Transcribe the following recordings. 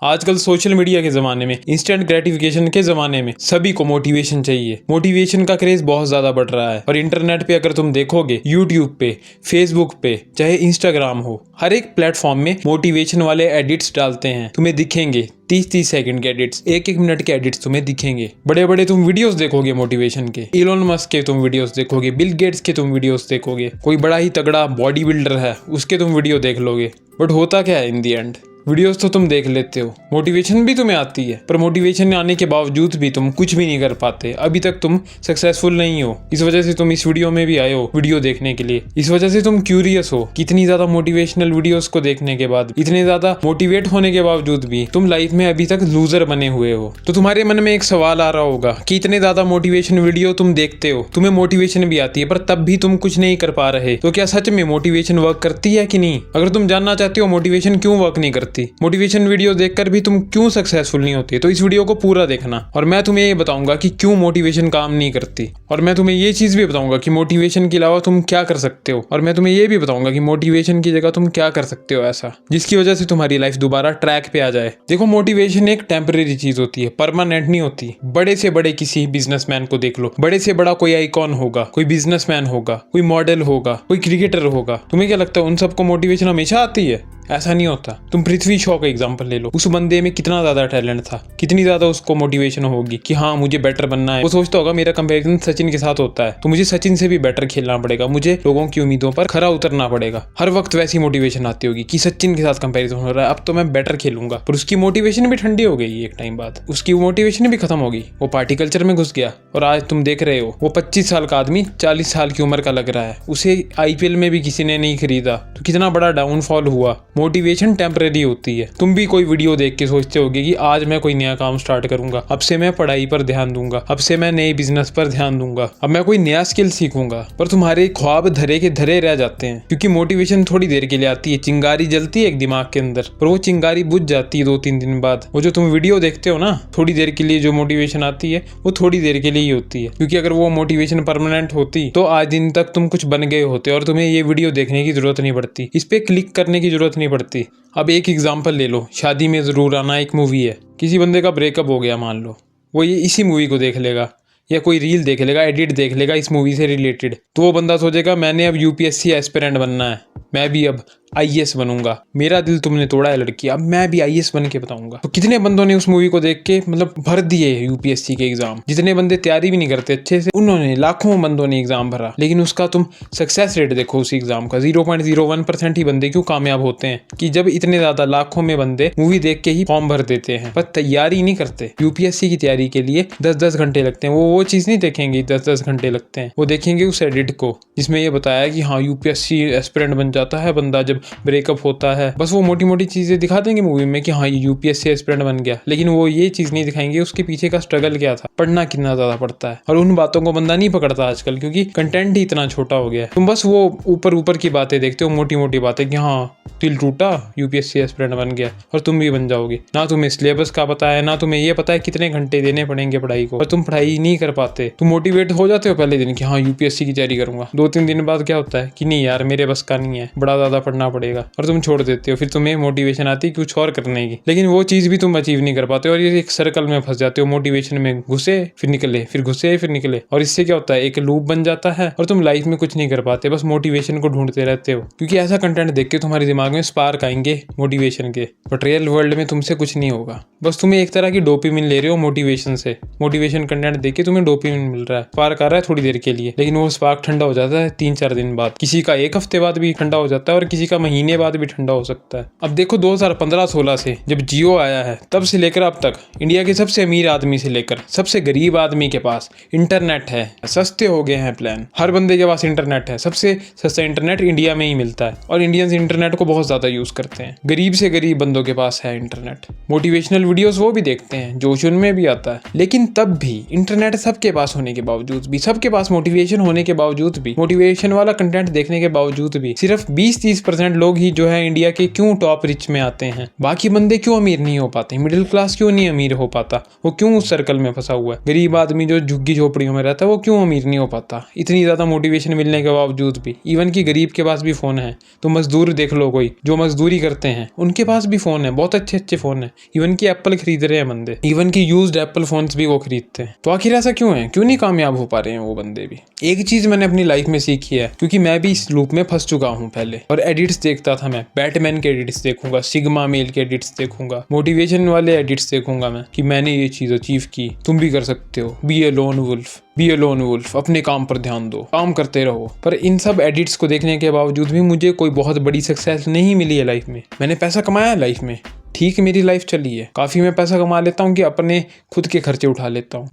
आजकल social media के ज़माने में, इंस्टेंट ग्रेटिफिकेशन के ज़माने में सभी को मोटिवेशन चाहिए। मोटिवेशन का क्रेज़ बहुत ज़्यादा बढ़ रहा है और इंटरनेट पे अगर तुम देखोगे, यूट्यूब पे, फेसबुक पे, चाहे इंस्टाग्राम हो, हर एक प्लेटफॉर्म में मोटिवेशन वाले एडिट्स डालते हैं। तुम्हें दिखेंगे 30-30 सेकंड के एडिट्स, 1-1 मिनट के एडिट्स तुम्हें दिखेंगे। बड़े बड़े तुम वीडियोस देखोगे मोटिवेशन के, इलोन मस्क के तुम वीडियोस देखोगे, बिल गेट्स के तुम वीडियोस देखोगे, कोई बड़ा ही तगड़ा बॉडी बिल्डर है उसके तुम वीडियो देख लोगे। बट होता क्या है इन दी एंड? वीडियोस तो तुम देख लेते हो, मोटिवेशन भी तुम्हें आती है, पर मोटिवेशन आने के बावजूद भी तुम कुछ भी नहीं कर पाते। अभी तक तुम सक्सेसफुल नहीं हो। इस वजह से तुम इस वीडियो में भी आए हो वीडियो देखने के लिए। इस वजह से तुम क्यूरियस हो कि इतनी ज्यादा मोटिवेशनल वीडियोस को देखने के बाद, इतने ज्यादा मोटिवेट होने के बावजूद भी तुम लाइफ में अभी तक लूजर बने हुए हो। तो तुम्हारे मन में एक सवाल आ रहा होगा कि इतने ज्यादा मोटिवेशन वीडियो तुम देखते हो, तुम्हें मोटिवेशन भी आती है, पर तब भी तुम कुछ नहीं कर पा रहे। तो क्या सच में मोटिवेशन वर्क करती है कि नहीं? अगर तुम जानना चाहते हो मोटिवेशन क्यों वर्क नहीं करती, मोटिवेशन वीडियो देखकर भी तुम क्यों सक्सेसफुल नहीं होती, तो इस वीडियो को पूरा देखना और मैं तुम्हें ये बताऊंगा कि क्यों मोटिवेशन काम नहीं करती। और मैं तुम्हें ये चीज भी बताऊंगा कि मोटिवेशन के अलावा तुम क्या कर सकते हो। और मैं तुम्हें ये भी बताऊंगा कि मोटिवेशन की जगह तुम क्या कर सकते हो ऐसा जिसकी वजह से तुम्हारी लाइफ दोबारा ट्रैक पे आ जाए। देखो, मोटिवेशन एक टेम्परेरी चीज होती है, परमानेंट नहीं होती। बड़े से बड़े किसी बिजनेसमैन को देख लो, बड़े से बड़ा कोई आइकॉन होगा, कोई बिजनेसमैन होगा, कोई मॉडल होगा, कोई क्रिकेटर होगा, तुम्हें क्या लगता है उन सबको मोटिवेशन हमेशा आती है? ऐसा नहीं होता। तुम पृथ्वी शॉ का एग्जांपल ले लो, उस बंदे में कितना ज्यादा टैलेंट था, कितनी ज्यादा उसको मोटिवेशन होगी कि हाँ मुझे बेटर बनना है। वो सोचता होगा मेरा कंपैरिजन सचिन के साथ होता है तो मुझे सचिन से भी बेटर खेलना पड़ेगा, मुझे लोगों की उम्मीदों पर खरा उतरना पड़ेगा। हर वक्त वैसी मोटिवेशन आती होगी कि सचिन के साथ कंपैरिजन हो रहा है, अब तो मैं बेटर खेलूंगा। पर उसकी मोटिवेशन भी ठंडी हो गई, एक टाइम बाद उसकी मोटिवेशन भी खत्म हो गई। वो पार्टी कल्चर में घुस गया और आज तुम देख रहे हो वो 25 साल का आदमी 40 साल की उम्र का लग रहा है। उसे IPL में भी किसी ने नहीं खरीदा, तो कितना बड़ा डाउनफॉल हुआ। मोटिवेशन टेम्परेरी होती है। तुम भी कोई वीडियो देख के सोचते होगे कि आज मैं कोई नया काम स्टार्ट करूंगा, अब से मैं पढ़ाई पर ध्यान दूंगा, अब से मैं नए बिजनेस पर ध्यान दूंगा, अब मैं कोई नया स्किल सीखूंगा। पर तुम्हारे ख्वाब धरे के धरे रह जाते हैं क्योंकि मोटिवेशन थोड़ी देर के लिए आती है, चिंगारी जलती है एक दिमाग के अंदर, पर वो चिंगारी बुझ जाती है 2-3 दिन बाद। वो जो तुम वीडियो देखते हो ना, थोड़ी देर के लिए जो मोटिवेशन आती है वो थोड़ी देर के लिए ही होती है, क्योंकि अगर वो मोटिवेशन परमानेंट होती तो आज दिन तक तुम कुछ बन गए होते और तुम्हें ये वीडियो देखने की जरूरत नहीं पड़ती, इस पे क्लिक करने की जरूरत नहीं पड़ती। अब एक एग्जांपल ले लो, शादी में जरूर आना एक मूवी है। किसी बंदे का ब्रेकअप हो गया मान लो, वो ये इसी मूवी को देख लेगा या कोई रील देख लेगा, एडिट देख लेगा इस मूवी से रिलेटेड, तो वो बंदा सोचेगा मैंने अब UPSC एस्पिरेंट बनना है, मैं भी अब IAS बनूंगा। मेरा दिल तुमने तोड़ा है लड़की, अब मैं भी IAS बन के बताऊंगा। तो कितने बंदों ने उस मूवी को देख के मतलब भर दिए UPSC के एग्जाम। जितने बंदे तैयारी भी नहीं करते अच्छे से, उन्होंने लाखों बंदों ने एग्जाम भरा, लेकिन उसका तुम सक्सेस रेट देखो उस एग्जाम का, 0.01% ही बंदे क्यों कामयाब होते हैं कि जब इतने ज्यादा लाखों में बंदे मूवी देख के ही फॉर्म भर देते हैं पर तैयारी नहीं करते। UPSC की तैयारी के लिए 10-10 घंटे लगते हैं। वो चीज नहीं देखेंगे 10-10 घंटे लगते हैं, वो देखेंगे उस एडिट को जिसमें ये बताया कि हाँ UPSC एस्पिरेंट बन जाता है बंदा जब ब्रेकअप होता है। बस वो मोटी मोटी चीजें दिखा देंगे मूवी में कि हाँ ये UPSC एस्पिरेंट बन गया, लेकिन वो ये चीज नहीं दिखाएंगे उसके पीछे का स्ट्रगल क्या था, पढ़ना कितना ज्यादा पड़ता है। और उन बातों को बंदा नहीं पकड़ता आजकल क्योंकि कंटेंट ही इतना छोटा हो गया है। तुम बस वो ऊपर ऊपर की बातें देखते हो, मोटी मोटी बातें कि हाँ दिल टूटा UPSC एस्पिरेंट बन गया और तुम भी बन जाओगे। ना तुम्हें सिलेबस का पता है, ना तुम्हें ये पता है कितने घंटे देने पड़ेंगे पढ़ाई को, और तुम पढ़ाई नहीं कर पाते। तुम मोटिवेट हो जाते हो पहले दिन कि हाँ UPSC की तैयारी करूंगा, 2-3 दिन बाद क्या होता है कि नहीं यार मेरे बस का नहीं है, बड़ा ज्यादा पढ़ना पड़ेगा, और तुम छोड़ देते हो। फिर तुम्हें मोटिवेशन आती है कुछ और करने की, लेकिन वो चीज भी तुम अचीव नहीं कर पाते और ये एक सर्कल में फंस जाते हो। मोटिवेशन में घुसे फिर निकले, फिर घुसे फिर निकले, और इससे क्या होता है एक लूप बन जाता है और तुम लाइफ में कुछ नहीं कर पाते, बस मोटिवेशन को ढूंढते रहते हो। क्योंकि ऐसा कंटेंट देख के तुम्हारे दिमाग में स्पार्क आएंगे मोटिवेशन के, बट रियल वर्ल्ड में तुमसे कुछ नहीं होगा। बस तुम्हें एक तरह की डोपामिन ले रहे हो मोटिवेशन से। मोटिवेशन कंटेंट देख के तुम्हें डोपामिन मिल रहा है, स्पार्क आ रहा है थोड़ी देर के लिए, लेकिन वो स्पार्क ठंडा हो जाता है 3-4 दिन बाद, किसी का 1 हफ्ते बाद भी ठंडा हो जाता है और किसी का महीने बाद भी ठंडा हो सकता है। अब देखो 2015-16 से जब जियो आया है तब से लेकर अब तक इंडिया के सबसे अमीर आदमी से लेकर सबसे गरीब आदमी के पास इंटरनेट है, सस्ते हो गए हैं प्लान, हर बंदे के पास इंटरनेट है। सबसे सस्ता इंटरनेट इंडिया में ही मिलता है और इंडियंस इंटरनेट को बहुत ज्यादा यूज करते हैं। गरीब से गरीब बंदों के पास है इंटरनेट। मोटिवेशनल वीडियोस वो भी देखते हैं, जोश उनमें भी आता है, लेकिन तब भी इंटरनेट सबके पास होने के बावजूद भी, सबके पास मोटिवेशन होने के बावजूद भी, मोटिवेशन वाला कंटेंट देखने के बावजूद भी सिर्फ सिर्फ 20-30% लोग ही जो है इंडिया के क्यों टॉप रिच में आते हैं, बाकी बंदे क्यों अमीर नहीं हो पाते, मिडिल क्लास क्यों नहीं अमीर हो पाता, वो क्यों उस सर्कल में फंसा हुआ है, गरीब आदमी जो झुग्गी झोपड़ियों में रहता है वो क्यों अमीर नहीं हो पाता। इतनी ज्यादा मोटिवेशन मिलने के बावजूद भी, इवन की गरीब के पास भी फोन है, तो मजदूर देख लो, कोई जो मजदूरी करते हैं उनके पास भी फोन है, बहुत अच्छे अच्छे फोन है, इवन की एप्पल खरीद रहे हैं बंदे, इवन की यूज्ड एप्पल फोन्स भी वो खरीदते हैं। तो आखिर ऐसा क्यों है, क्यों नहीं कामयाब हो पा रहे हैं वो बंदे भी। एक चीज मैंने अपनी लाइफ में सीखी है, क्योंकि मैं भी इस लूप में फंस चुका हूँ पहले, और एडिट्स देखता था मैं, बैटमैन के एडिट्स देखूंगा, सिग्मा मेल के एडिट्स देखूंगा, मोटिवेशन वाले एडिट्स देखूंगा मैं कि मैंने ये चीज अचीव की, तुम भी कर सकते हो, बी ए लोन वुल्फ, बी ए लोन वुल्फ, अपने काम पर ध्यान दो, काम करते रहो। पर इन सब एडिट्स को देखने के बावजूद भी मुझे कोई बहुत बड़ी सक्सेस नहीं मिली है लाइफ में। मैंने पैसा कमाया है लाइफ में, ठीक मेरी लाइफ चली है, काफ़ी मैं पैसा कमा लेता हूँ कि अपने खुद के खर्चे उठा लेता हूँ।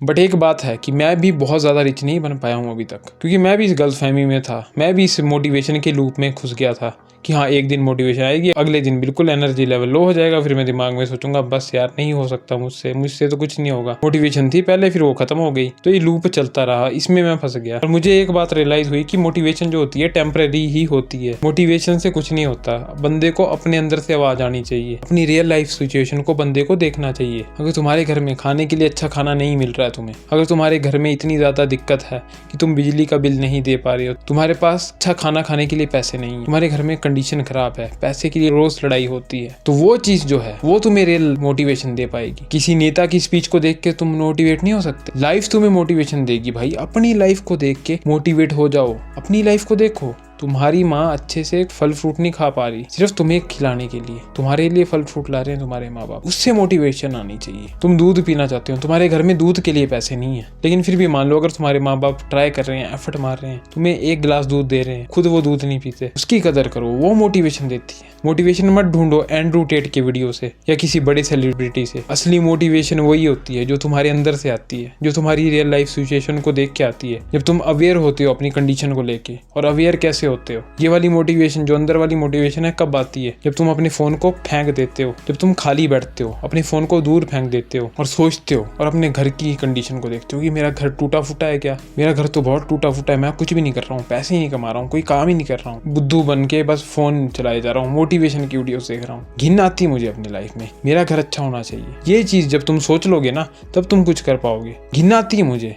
बट एक बात है कि मैं भी बहुत ज़्यादा रिच नहीं बन पाया हूँ अभी तक, क्योंकि मैं भी इस गलत फहमी में था, मैं भी इस मोटिवेशन के लूप में घुस गया था कि हाँ एक दिन मोटिवेशन आएगी, अगले दिन बिल्कुल एनर्जी लेवल लो हो जाएगा, फिर मैं दिमाग में सोचूंगा बस यार नहीं हो सकता मुझसे तो कुछ नहीं होगा। मोटिवेशन थी पहले, फिर वो खत्म हो गई, तो ये लूप चलता रहा, इसमें मैं फंस गया। और मुझे एक बात रियलाइज हुई कि मोटिवेशन जो होती है टेम्परेरी ही होती है, मोटिवेशन से कुछ नहीं होता। बंदे को अपने अंदर से आवाज आनी चाहिए, अपनी रियल लाइफ सिचुएशन को बंदे को देखना चाहिए। अगर तुम्हारे घर में खाने के लिए अच्छा खाना नहीं मिल रहा है तुम्हें, अगर तुम्हारे घर में इतनी ज्यादा दिक्कत है कि तुम बिजली का बिल नहीं दे पा रहे हो, तुम्हारे पास अच्छा खाना खाने के लिए पैसे नहीं है, तुम्हारे घर में कंडीशन खराब है, पैसे के लिए रोज लड़ाई होती है, तो वो चीज जो है वो तुम्हें रियल मोटिवेशन दे पाएगी। किसी नेता की स्पीच को देख के तुम मोटिवेट नहीं हो सकते, लाइफ तुम्हें मोटिवेशन देगी भाई। अपनी लाइफ को देख के मोटिवेट हो जाओ, अपनी लाइफ को देखो। तुम्हारी माँ अच्छे से फल फ्रूट नहीं खा पा रही, सिर्फ तुम्हें खिलाने के लिए, तुम्हारे लिए फल फ्रूट ला रहे हैं तुम्हारे माँ बाप, उससे मोटिवेशन आनी चाहिए। तुम दूध पीना चाहते हो, तुम्हारे घर में दूध के लिए पैसे नहीं है, लेकिन फिर भी मान लो अगर तुम्हारे माँ बाप ट्राई कर रहे हैं, एफर्ट मार रहे हैं, तुम्हें 1 गिलास दूध दे रहे हैं, खुद वो दूध नहीं पीते, उसकी कदर करो, वो मोटिवेशन देती है। मोटिवेशन मत ढूंढो एंड्रू टेट के वीडियो से या किसी बड़े सेलिब्रिटी से। असली मोटिवेशन वही होती है जो तुम्हारे अंदर से आती है, जो तुम्हारी रियल लाइफ सिचुएशन को देख के आती है, जब तुम अवेयर होते हो अपनी कंडीशन को लेके। और अवेयर कैसे होते हो, ये वाली मोटिवेशन जो अंदर वाली मोटिवेशन है कब आती है, जब तुम अपने फोन को फेंक देते हो, जब तुम खाली बैठते हो, अपने फोन को दूर फेंक देते हो और सोचते हो और अपने घर की कंडीशन को देखते हो कि मेरा घर टूटा फूटा है क्या, मेरा घर तो बहुत टूटा फूटा है, मैं कुछ भी नहीं कर रहा हूँ, पैसे नहीं कमा रहा हूँ, कोई काम ही नहीं कर रहा हूँ, बुद्धू बन के बस फोन चलाए जा रहा हूँ, मोटिवेशन की वीडियोस देख रहा हूँ। घिन आती है मुझे अपनी लाइफ में, मेरा घर अच्छा होना चाहिए। ये चीज जब तुम सोच लोगे ना तब तुम कुछ कर पाओगे। घिन आती है मुझे,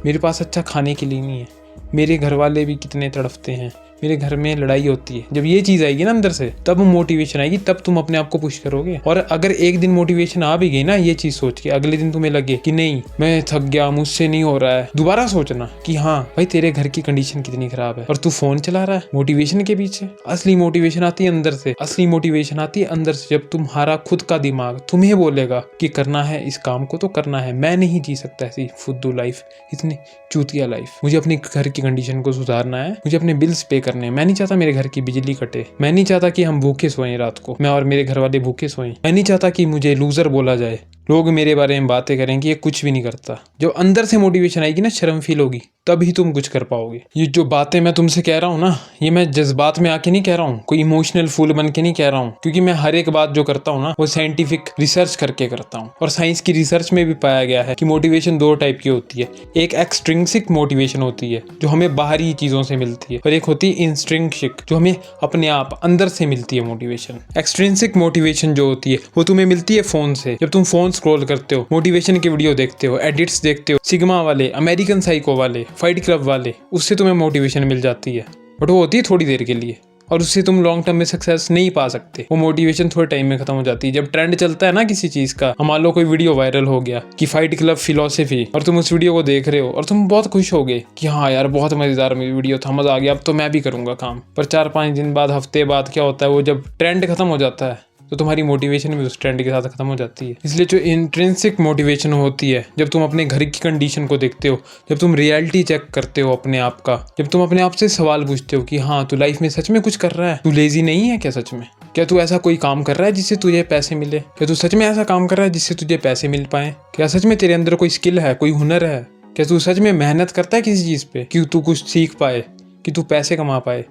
मेरे पास अच्छा खाने के लिए नहीं है, मेरे घर वाले भी कितने तड़फते हैं, मेरे घर में लड़ाई होती है। जब ये चीज आएगी ना अंदर से, तब मोटिवेशन आएगी, तब तुम अपने आप को पुश करोगे। और अगर एक दिन मोटिवेशन आ भी गई ना ये चीज सोच के, अगले दिन तुम्हें लगे कि नहीं मैं थक गया, मुझसे नहीं हो रहा है, दोबारा सोचना कि हाँ भाई तेरे घर की कंडीशन कितनी खराब है और तू फोन चला रहा है मोटिवेशन के पीछे। असली मोटिवेशन आती है अंदर से, असली मोटिवेशन आती है अंदर से, जब तुम्हारा खुद का दिमाग तुम्हें बोलेगा कि करना है इस काम को तो करना है। मैं नहीं जी सकता ऐसी फुद्दू लाइफ, इतनी चूतिया लाइफ। मुझे अपने घर की कंडीशन को सुधारना है, मुझे अपने बिल्स पे करने हैं। मैं नहीं चाहता मेरे घर की बिजली कटे, मैं नहीं चाहता कि हम भूखे सोएं रात को, मैं और मेरे घर वाले भूखे सोएं। मैं नहीं चाहता कि मुझे लूजर बोला जाए, लोग मेरे बारे में बातें करें कि ये कुछ भी नहीं करता। जब अंदर से मोटिवेशन आएगी ना, शर्म फील होगी, तभी तुम कुछ कर पाओगे। ये जो बातें मैं तुमसे कह रहा हूँ ना, ये मैं जज्बात में आके नहीं कह रहा हूँ, कोई इमोशनल फूल बन के नहीं कह रहा हूँ, क्योंकि मैं हर एक बात जो करता हूँ ना वो साइंटिफिक रिसर्च करके करता हूँ। और साइंस की रिसर्च में भी पाया गया है कि मोटिवेशन 2 टाइप की होती है। एक एक्सट्रिंसिक मोटिवेशन होती है जो हमें बाहरी चीजों से मिलती है, और एक होती है इंस्ट्रिंसिक जो हमें अपने आप अंदर से मिलती है मोटिवेशन। एक्सट्रिंसिक मोटिवेशन जो होती है वो तुम्हें मिलती है फोन से। जब तुम फोन स्क्रॉल करते हो, मोटिवेशन के वीडियो देखते हो, एडिट्स देखते हो, सिग्मा वाले, अमेरिकन साइको वाले, फाइट क्लब वाले, उससे तुम्हें मोटिवेशन मिल जाती है। बट वो होती है थोड़ी देर के लिए, और उससे तुम लॉन्ग टर्म में सक्सेस नहीं पा सकते। वो मोटिवेशन थोड़े टाइम में खत्म हो जाती है। जब ट्रेंड चलता है ना किसी चीज का, मान लो कोई वीडियो वायरल हो गया कि फाइट क्लब फिलॉसफी, और तुम उस वीडियो को देख रहे हो और तुम बहुत खुश हो गए कि हाँ यार बहुत मजेदार वीडियो था, मजा आ गया, अब तो मैं भी करूंगा काम। पर 4-5 दिन बाद, हफ्ते बाद क्या होता है, वो जब ट्रेंड खत्म हो जाता है तो तुम्हारी मोटिवेशन भी उस ट्रेंड के साथ खत्म हो जाती है। इसलिए जो इंट्रिंसिक मोटिवेशन होती है, जब तुम अपने घर की कंडीशन को देखते हो, जब तुम रियलिटी चेक करते हो अपने आप का, जब तुम अपने आप से सवाल पूछते हो कि हाँ तू लाइफ में सच में कुछ कर रहा है, तू लेजी नहीं है क्या सच में, क्या तू ऐसा कोई काम कर रहा है जिससे तुझे पैसे मिले, क्या तू सच में ऐसा काम कर रहा है जिससे तुझे पैसे मिल पाए, क्या सच में तेरे अंदर कोई स्किल है, कोई हुनर है, क्या तू सच में मेहनत करता है किसी चीज पे कि तू कुछ सीख पाए, कि तू पैसे कमा पाए।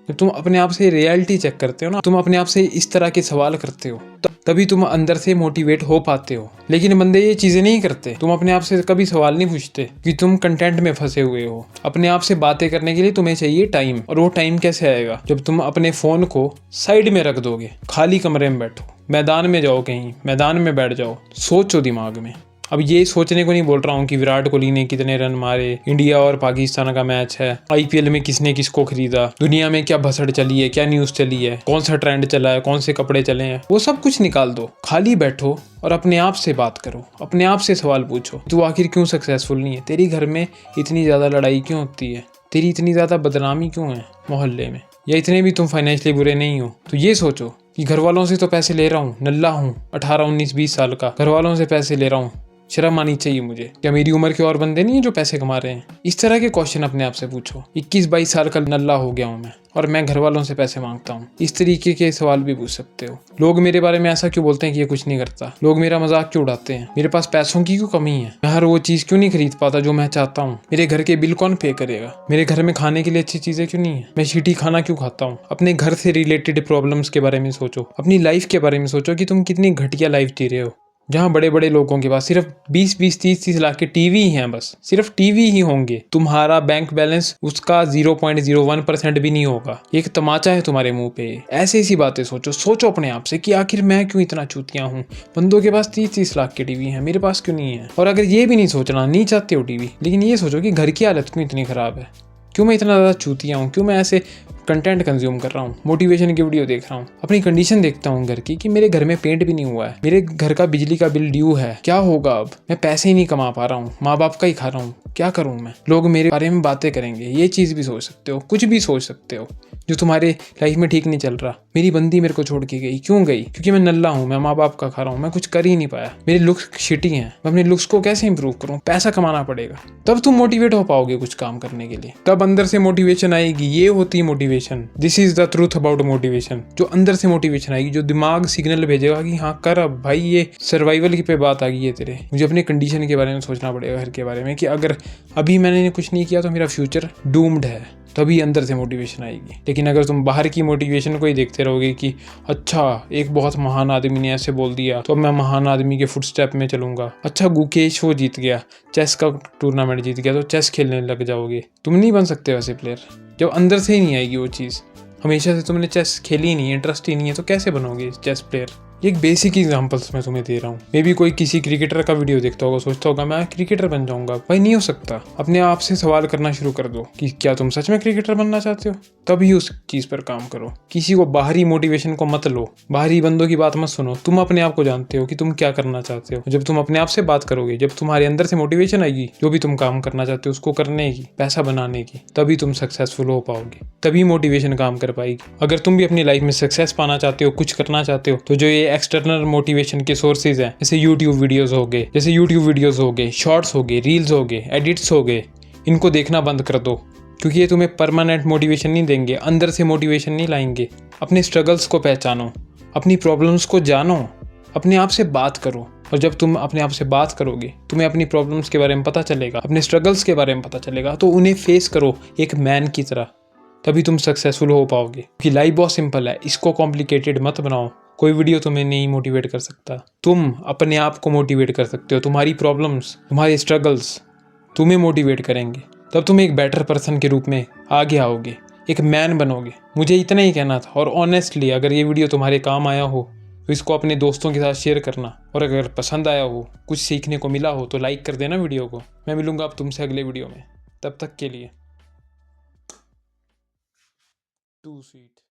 जब तुम अपने आप से रियलिटी चेक करते हो ना, तुम अपने आप से इस तरह के सवाल करते हो, तभी तुम अंदर से मोटिवेट हो पाते हो। लेकिन बंदे ये चीजें नहीं करते। तुम अपने आप से कभी सवाल नहीं पूछते कि तुम कंटेंट में फंसे हुए हो। अपने आप से बातें करने के लिए तुम्हें चाहिए टाइम, और वो टाइम कैसे आएगा? जब तुम अपने फोन को साइड में रख दोगे, खाली कमरे में बैठो, मैदान में जाओ, कहीं मैदान में बैठ जाओ, सोचो दिमाग में। अब ये सोचने को नहीं बोल रहा हूँ कि विराट कोहली ने कितने रन मारे, इंडिया और पाकिस्तान का मैच है, आईपीएल में किसने किसको खरीदा, दुनिया में क्या भसड़ चली है, क्या न्यूज़ चली है, कौन सा ट्रेंड चला है, कौन से कपड़े चले हैं, वो सब कुछ निकाल दो। खाली बैठो और अपने आप से बात करो, अपने आप से सवाल पूछो, तू आखिर क्यों सक्सेसफुल नहीं है? तेरी घर में इतनी ज़्यादा लड़ाई क्यों होती है? तेरी इतनी ज़्यादा बदनामी क्यों है मोहल्ले में? या इतने भी तुम फाइनेंशियली बुरे नहीं हो? तो ये सोचो कि घर वालों से तो पैसे ले रहा हूँ, नल्ला हूँ, 18, 19, 20 साल का, घर वालों से पैसे ले रहा हूँ, शर्म आनी चाहिए मुझे। क्या मेरी उम्र के और बंदे नहीं है जो पैसे कमा रहे हैं? इस तरह के क्वेश्चन अपने आप से पूछो। 21-22 साल का नल्ला हो गया हूँ मैं, और मैं घर वालों से पैसे मांगता हूँ। इस तरीके के सवाल भी पूछ सकते हो। लोग मेरे बारे में ऐसा क्यों बोलते हैं कि ये कुछ नहीं करता? लोग मेरा मजाक क्यों उड़ाते हैं? मेरे पास पैसों की क्यों कमी है? मैं हर वो चीज़ क्यों नहीं खरीद पाता जो मैं चाहता हूँ? मेरे घर के बिल कौन पे करेगा? मेरे घर में खाने के लिए अच्छी चीज़ें क्यों नहीं है? मैं शीटी खाना क्यों खाता हूँ? अपने घर से रिलेटेड प्रॉब्लम्स के बारे में सोचो। अपनी लाइफ के बारे में सोचो कि तुम कितनी घटिया लाइफ जी रहे हो, जहाँ बड़े बड़े लोगों के पास सिर्फ 20-20, 30-30 लाख के टीवी ही हैं, बस सिर्फ टीवी ही होंगे। तुम्हारा बैंक बैलेंस उसका 0.01% भी नहीं होगा। एक तमाचा है तुम्हारे मुंह पे। ऐसी ऐसी बातें सोचो अपने आप से कि आखिर मैं क्यों इतना चूतिया हूँ? बंदों के पास 30-30 लाख के टीवी हैं, मेरे पास क्यों नहीं है? और अगर ये भी नहीं सोचना, नहीं चाहते हो टीवी, लेकिन ये सोचो कि घर की हालत क्यों इतनी खराब है? क्यों मैं इतना ज़्यादा चूतिया हूँ? क्यों मैं ऐसे कंटेंट कंज्यूम कर रहा हूँ, मोटिवेशन की वीडियो देख रहा हूँ, अपनी कंडीशन देखता हूँ घर की कि मेरे घर में पेंट भी नहीं हुआ है, मेरे घर का बिजली का बिल ड्यू है, क्या होगा अब? मैं पैसे ही नहीं कमा पा रहा हूँ, माँ बाप का ही खा रहा हूँ, क्या करूँ मैं? लोग मेरे बारे में बातें करेंगे। ये चीज़ भी सोच सकते हो, कुछ भी सोच सकते हो जो तुम्हारे लाइफ में ठीक नहीं चल रहा। मेरी बंदी मेरे को छोड़ के गई, क्यों गई? क्योंकि मैं नल्ला हूँ, मैं माँ बाप का खा रहा हूँ, मैं कुछ कर ही नहीं पाया, मेरे लुक्स शिटी हैं, मैं अपने लुक्स को कैसे इंप्रूव करूँ? पैसा कमाना पड़ेगा, तब तुम मोटिवेट हो पाओगे कुछ काम करने के लिए, तब अंदर से मोटिवेशन आएगी। ये होती है motivation. This is the truth about motivation. जो अंदर से मोटिवेशन आएगी, जो दिमाग सिग्नल भेजेगा कि हाँ कर, अब भाई ये सर्वाइवल की पे बात आ गई है तेरे, मुझे अपने कंडीशन के बारे में सोचना पड़ेगा, घर के बारे में, कि अगर अभी मैंने कुछ नहीं किया तो मेरा फ्यूचर डूम्ड है। तभी अंदर से मोटिवेशन आएगी। लेकिन अगर तुम बाहर की मोटिवेशन को ही देखते रहोगे कि अच्छा एक बहुत महान आदमी ने ऐसे बोल दिया तो मैं महान आदमी के फुटस्टेप में चलूंगा, अच्छा गुकेश वो जीत गया, चेस का टूर्नामेंट जीत गया, तो चेस खेलने लग जाओगे। तुम नहीं बन सकते वैसे प्लेयर जब अंदर से ही नहीं आएगी वो चीज़। हमेशा से तुमने चेस खेली ही नहीं, इंटरेस्ट ही नहीं है, तो कैसे बनोगे चेस प्लेयर? एक बेसिक एग्जांपल्स मैं तुम्हें दे रहा हूँ। मे भी कोई किसी क्रिकेटर का वीडियो देखता होगा, सोचता होगा मैं क्रिकेटर बन जाऊंगा। भाई नहीं हो सकता। अपने आप से सवाल करना शुरू कर दो कि क्या तुम सच में क्रिकेटर बनना चाहते हो? तभी उस चीज पर काम करो। किसी को बाहरी मोटिवेशन को मत लो, बाहरी बंदों की बात मत सुनो। तुम अपने आप को जानते हो कि तुम क्या करना चाहते हो। जब तुम अपने आप से बात करोगे, जब तुम्हारे अंदर से मोटिवेशन आएगी जो भी तुम काम करना चाहते हो उसको करने की, पैसा बनाने की, तभी तुम सक्सेसफुल हो पाओगे, तभी मोटिवेशन काम कर पाएगी। अगर तुम भी अपनी लाइफ में सक्सेस पाना चाहते हो, कुछ करना चाहते हो, तो जो ये एक्सटर्नल मोटिवेशन के सोर्सेज हैं, जैसे यूट्यूब वीडियोस हो गए, शॉर्ट्स हो गए, रील्स हो गए, एडिट्स हो गए, इनको देखना बंद कर दो, क्योंकि ये तुम्हें परमानेंट मोटिवेशन नहीं देंगे, अंदर से मोटिवेशन नहीं लाएंगे। अपने स्ट्रगल्स को पहचानो, अपनी प्रॉब्लम्स को जानो, अपने आप से बात करो। और जब तुम अपने आप से बात करोगे, तुम्हें अपनी प्रॉब्लम्स के बारे में पता चलेगा, अपने स्ट्रगल्स के बारे में पता चलेगा, तो उन्हें फेस करो एक मैन की तरह, तभी तुम सक्सेसफुल हो पाओगे। क्योंकि लाइफ बहुत सिंपल है, इसको कॉम्प्लिकेटेड मत बनाओ। कोई वीडियो तुम्हें नहीं मोटिवेट कर सकता, तुम अपने आप को मोटिवेट कर सकते हो। तुम्हारी प्रॉब्लम्स, तुम्हारे स्ट्रगल्स तुम्हें मोटिवेट करेंगे, तब तुम एक बेटर पर्सन के रूप में आगे आओगे, एक मैन बनोगे। मुझे इतना ही कहना था। और ऑनेस्टली अगर ये वीडियो तुम्हारे काम आया हो तो इसको अपने दोस्तों के साथ शेयर करना, और अगर पसंद आया हो, कुछ सीखने को मिला हो, तो लाइक कर देना वीडियो को। मैं मिलूंगा अब तुमसे अगले वीडियो में, तब तक के लिए टू स्वीट।